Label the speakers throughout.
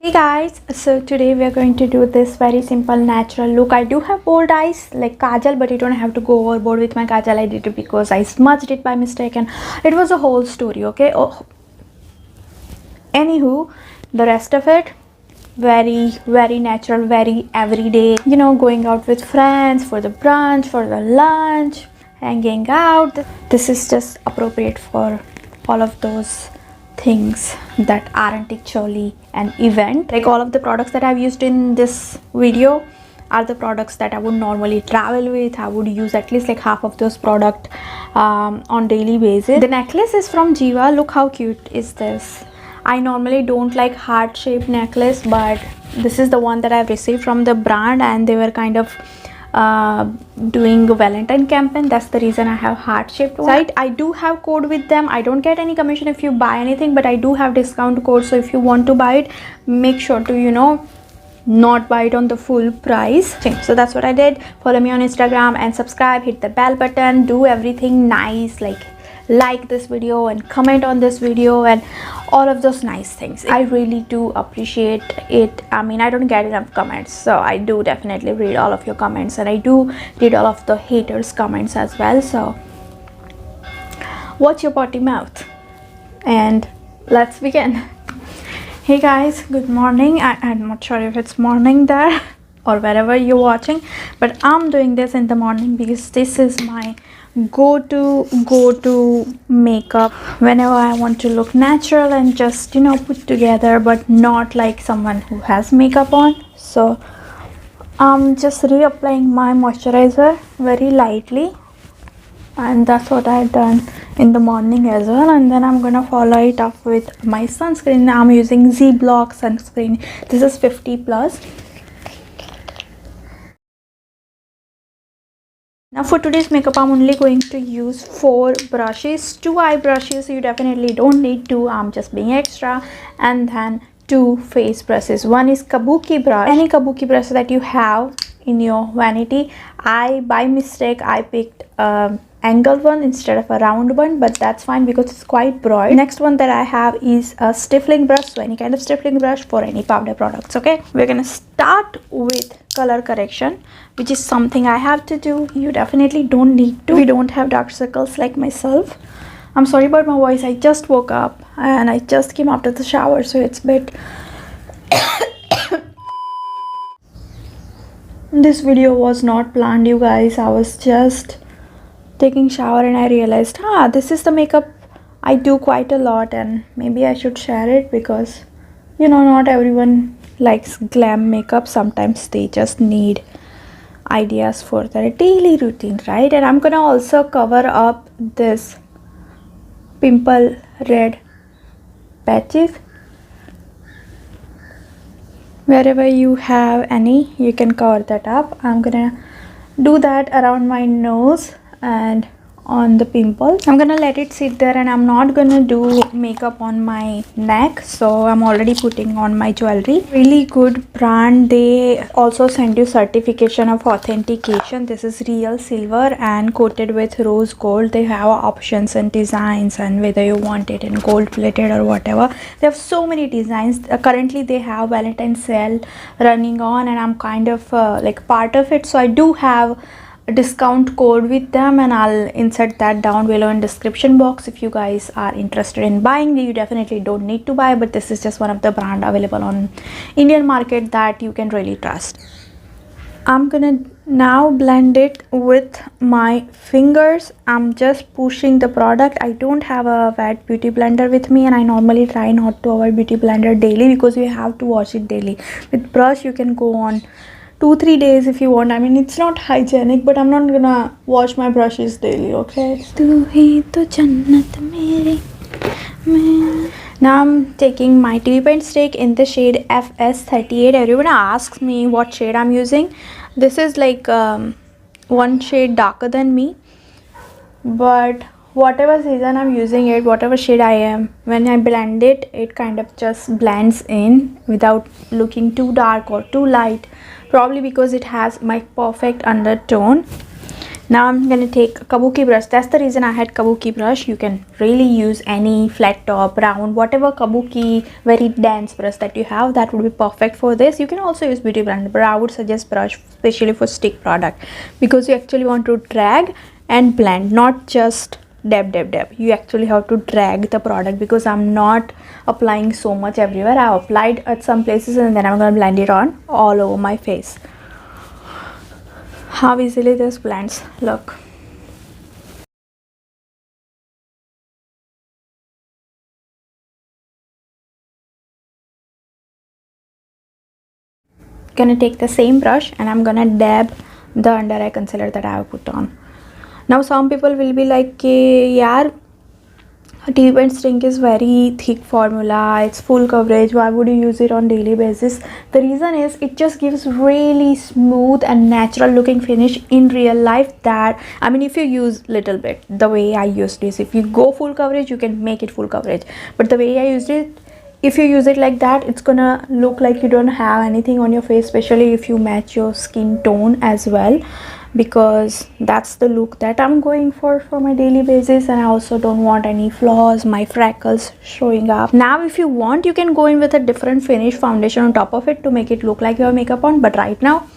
Speaker 1: Hey guys, so today we are going to do this very simple natural look. I do have bold eyes like kajal, but you don't have to go overboard with my kajal. I did it because I smudged it by mistake and it was a whole story, okay? Oh. Anywho, the rest of it very natural, very everyday, you know, going out with friends for the brunch, for the lunch, hanging out. This is just appropriate for all of those things that aren't actually an event. Like all of the products that I've used in this video are the products that I would normally travel with. I would use at least like half of those products on daily basis. The necklace is from GIVA. Look how cute is this. I normally don't like heart-shaped necklace, but this is the one that I've received from the brand, and they were kind of doing a Valentine campaign. That's the reason I have heart-shaped one. I do have code with them. I don't get any commission if you buy anything, but I do have discount code, so if you want to buy it, make sure to, you know, not buy it on the full price. So that's what I did. Follow me on Instagram and subscribe, hit the bell button, do everything nice, like this video and comment on this video and all of those nice things. I really do appreciate it. I mean, I don't get enough comments, so I do definitely read all of your comments, and I do read all of the haters comments as well. So watch your potty mouth and let's begin. Hey guys, good morning. I'm not sure if it's morning there or wherever you're watching, but I'm doing this in the morning because this is my go-to makeup whenever I want to look natural and just, you know, put together, but not like someone who has makeup on. So I'm just reapplying my moisturizer very lightly, and that's what I've done in the morning as well. And then I'm gonna follow it up with my sunscreen. I'm using ZBLOCK sunscreen. This is 50+. Now for today's makeup, I'm only going to use 4 brushes, 2 eye brushes. You definitely don't need 2. I'm just being extra. And then 2 face brushes. One is Kabuki brush. Any Kabuki brush that you have in your vanity. By mistake, I picked angled one instead of a round one, but that's fine because it's quite broad. Next one that I have is a stippling brush, so any kind of stippling brush for any powder products. Okay, we're gonna start with color correction, which is something I have to do. You definitely don't need to. We don't have dark circles like myself. I'm sorry about my voice. I just woke up and I just came after the shower, so it's a bit this video was not planned, you guys. I was just taking shower and I realized, this is the makeup I do quite a lot, and maybe I should share it because, you know, not everyone likes glam makeup. Sometimes they just need ideas for their daily routine, right? And I'm gonna also cover up this pimple red patches. Wherever you have any, you can cover that up. I'm gonna do that around my nose and on the pimple. I'm gonna let it sit there, and I'm not gonna do makeup on my neck, so I'm already putting on my jewelry. Really good brand. They also send you certification of authentication. This is real silver and coated with rose gold. They have options and designs, and whether you want it in gold plated or whatever, they have so many designs. Currently they have Valentine sale running on, and I'm kind of like part of it, so I do have a discount code with them, and I'll insert that down below in description box. If you guys are interested in buying, you definitely don't need to buy, but this is just one of the brand available on Indian market that you can really trust. I'm gonna now blend it with my fingers. I'm just pushing the product. I don't have a wet beauty blender with me, and I normally try not to avoid beauty blender daily because you have to wash it daily. With brush you can go on 2-3 days if you want. I mean, it's not hygienic, but I'm not gonna wash my brushes daily, okay? Now I'm taking my TV paint stick in the shade FS38. Everyone asks me what shade I'm using. This is like one shade darker than me, but whatever season I'm using it, whatever shade I am, when I blend it, it kind of just blends in without looking too dark or too light, probably because it has my perfect undertone. Now I'm gonna take a Kabuki brush. That's the reason I had Kabuki brush. You can really use any flat top, round, whatever Kabuki very dense brush that you have, that would be perfect for this. You can also use beauty blender, but I would suggest brush, especially for stick product, because you actually want to drag and blend, not just dab. You actually have to drag the product, because I'm not applying so much everywhere. I applied at some places and then I'm gonna blend it on all over my face. How easily this blends, look. Gonna take the same brush and I'm gonna dab the under eye concealer that I have put on. Now some people will be like, yaar, DUPES ink is very thick formula, it's full coverage, why would you use it on daily basis? The reason is it just gives really smooth and natural looking finish in real life. That, I mean, if you use little bit the way I used this, if you go full coverage you can make it full coverage, but the way I used it, if you use it like that, it's gonna look like you don't have anything on your face, especially if you match your skin tone as well, because that's the look that I'm going for my daily basis, and I also don't want any flaws, my freckles showing up. Now if you want, you can go in with a different finish foundation on top of it to make it look like you have makeup on, but right now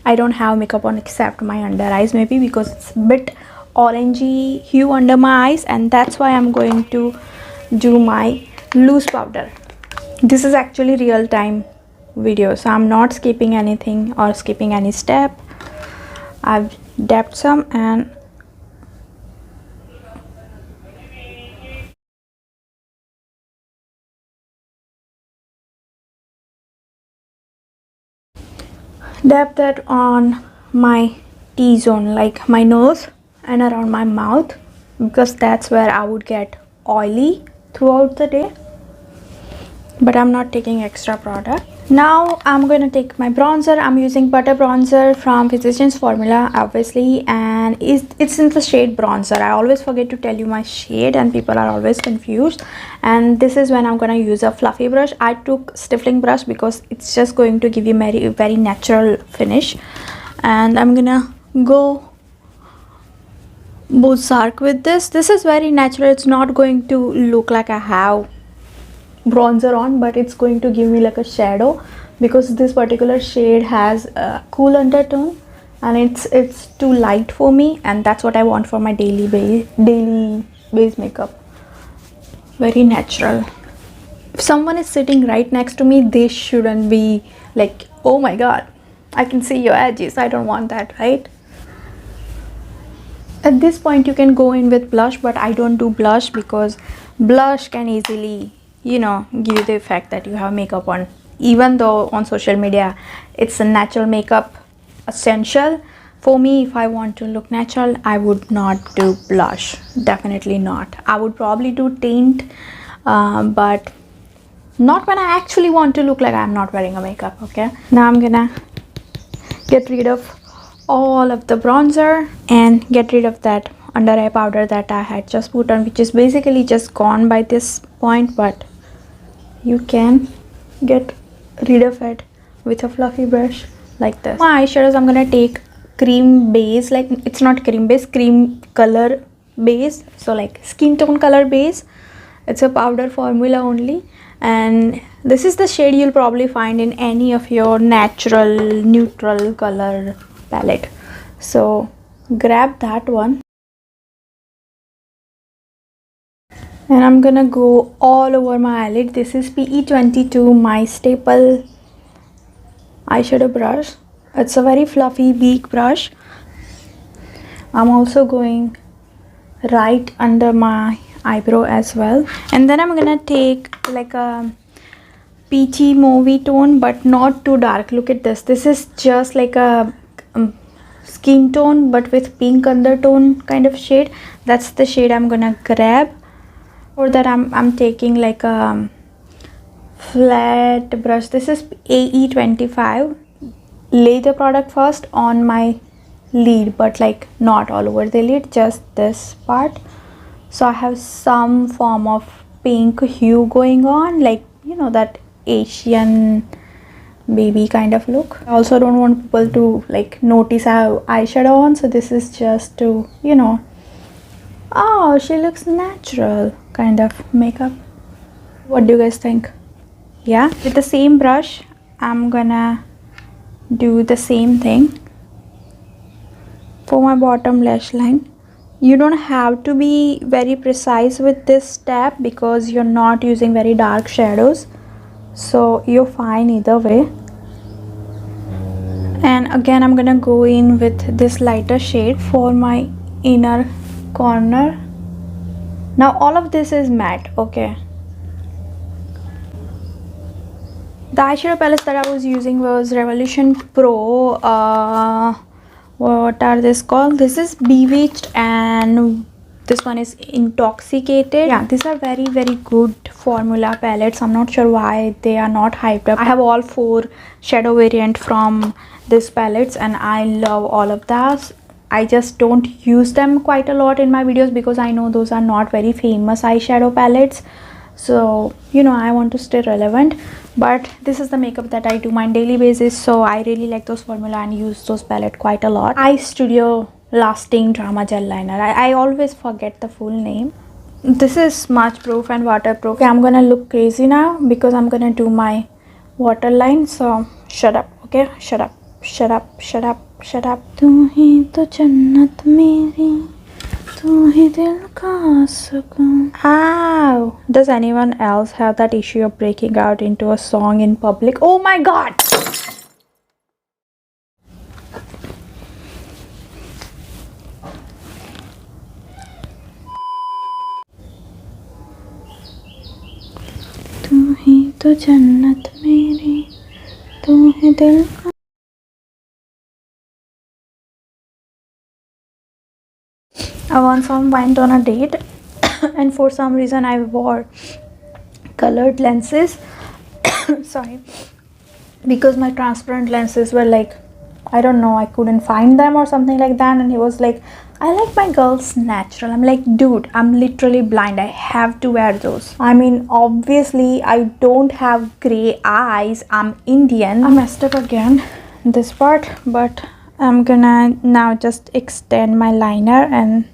Speaker 1: I don't have makeup on except my under eyes, maybe because it's a bit orangey hue under my eyes, and that's why I'm going to do my loose powder. This is actually real time video, so I'm not skipping anything or skipping any step. I've dabbed some and dab that on my T-zone, like my nose and around my mouth, because that's where I would get oily throughout the day, but I'm not taking extra product. Now I'm going to take my bronzer. I'm using butter bronzer from Physicians Formula, obviously, and it's in the shade bronzer. I always forget to tell you my shade and people are always confused. And this is when I'm going to use a fluffy brush. I took stippling brush because it's just going to give you very natural finish, and I'm gonna go Bozark with this. This is very natural. It's not going to look like I have bronzer on, but it's going to give me like a shadow, because this particular shade has a cool undertone and it's too light for me, and that's what I want for my daily base makeup. Very natural. If someone is sitting right next to me, they shouldn't be like, oh my god, I can see your edges. I don't want that, right? At this point you can go in with blush, but I don't do blush because blush can easily, you know, give you the effect that you have makeup on, even though on social media it's a natural makeup essential. For me, if I want to look natural, I would not do blush, definitely not. I would probably do tint, but not when I actually want to look like I'm not wearing a makeup. Okay, now I'm gonna get rid of all of the bronzer and get rid of that under eye powder that I had just put on, which is basically just gone by this point, but you can get rid of it with a fluffy brush like this. My eyeshadows, I'm gonna take cream base, like it's not cream base, cream color base, so like skin tone color base. It's a powder formula only, and this is the shade you'll probably find in any of your natural neutral color palette. So grab that one, and I'm gonna go all over my eyelid. This is PE22, my staple eyeshadow brush. It's a very fluffy big brush. I'm also going right under my eyebrow as well, and then I'm gonna take like a peachy mauvey tone, but not too dark. Look at this. This is just like a skin tone but with pink undertone kind of shade. That's the shade I'm gonna grab. For that I'm taking like a flat brush. This is AE25. Lay the product first on my lid, but like not all over the lid, just this part. So I have some form of pink hue going on, like, you know, that Asian baby kind of look. I also don't want people to like notice I have eyeshadow on, so this is just to, you know, oh, she looks natural kind of makeup. What do you guys think? Yeah, with the same brush I'm gonna do the same thing for my bottom lash line. You don't have to be very precise with this step because you're not using very dark shadows, so you're fine either way. And again I'm gonna go in with this lighter shade for my inner corner. Now all of this is matte, okay. The eyeshadow palettes that I was using was Revolution Pro. What are this called? This is Bewitched and this one is Intoxicated. Yeah, these are very good formula palettes. I'm not sure why they are not hyped up. I have all 4 shadow variant from these palettes and I love all of that. I just don't use them quite a lot in my videos because I know those are not very famous eyeshadow palettes. So, you know, I want to stay relevant, but this is the makeup that I do on daily basis, so I really like those formula and use those palette quite a lot. Eye Studio Lasting Drama Gel Liner. I always forget the full name. This is smudge proof and waterproof. Okay, I'm gonna look crazy now because I'm gonna do my waterline, so shut up, okay? Shut up, shut up, shut up, shut up. Tu hi to jannat meri, tu hi dil ka sukun. Ow! Does anyone else have that issue of breaking out into a song in public? Oh my god! Tu hi to jannat meri, tu hi dil ka. I once went on a date and for some reason I wore colored lenses. Sorry, because my transparent lenses were like, I don't know, I couldn't find them or something like that, and he was like, I like my girls natural. I'm like, dude, I'm literally blind, I have to wear those. I mean, obviously I don't have gray eyes, I'm Indian. I messed up again this part, but I'm gonna now just extend my liner and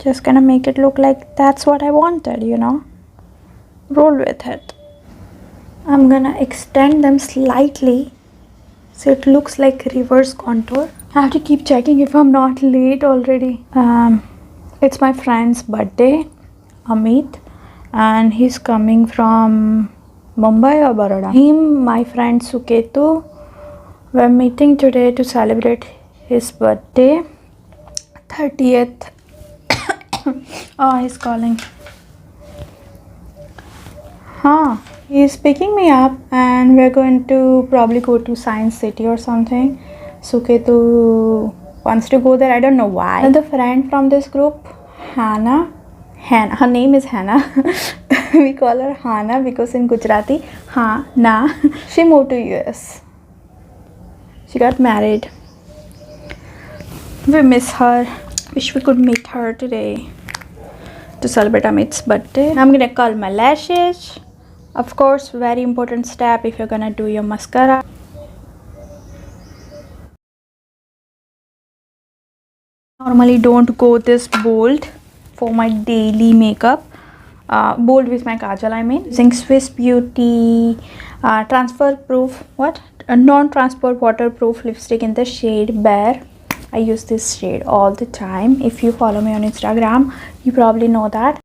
Speaker 1: just gonna make it look like that's what I wanted, you know. Roll with it. I'm gonna extend them slightly so it looks like reverse contour. I have to keep checking if I'm not late already. It's my friend's birthday, Amit, and he's coming from Mumbai or Baroda. Him, my friend Suketu, we're meeting today to celebrate his birthday, 30th. Oh, he's calling. He's picking me up and we're going to probably go to Science City or something. Suketu wants to go there, I don't know why. Another friend from this group, Hannah, her name is Hannah. We call her Hannah because in Gujarati, na. She moved to US. She got married. We miss her. Wish we could meet her today to celebrate Amit's birthday. I'm gonna curl my lashes. Of course, very important step if you're gonna do your mascara. Normally don't go this bold for my daily makeup. Bold with my kajal, I mean. Using Swiss Beauty transfer proof, non-transfer waterproof lipstick in the shade Bare. I use this shade all the time. If you follow me on Instagram, you probably know that.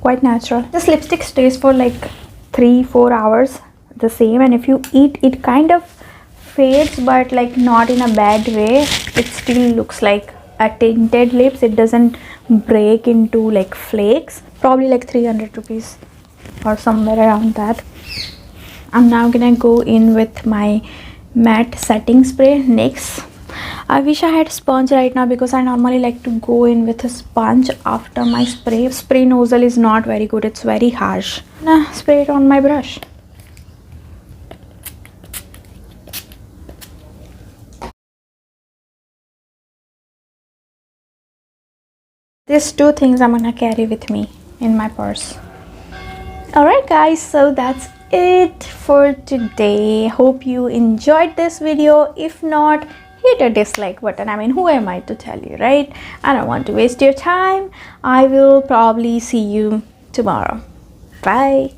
Speaker 1: Quite natural. This lipstick stays for like 3-4 hours the same, and if you eat it kind of fades, but like not in a bad way. It still looks like a tinted lips. It doesn't break into like flakes. Probably like 300 rupees or somewhere around that. I'm now gonna go in with my matte setting spray NYX. I wish I had sponge right now because I normally like to go in with a sponge after my spray. Spray nozzle is not very good, it's very harsh. Nah, spray it on my brush. These 2 things I'm gonna carry with me in my purse. Alright guys, so that's it for today. Hope you enjoyed this video. If not, hit a dislike button. I mean, who am I to tell you, right? I don't want to waste your time. I will probably see you tomorrow. Bye.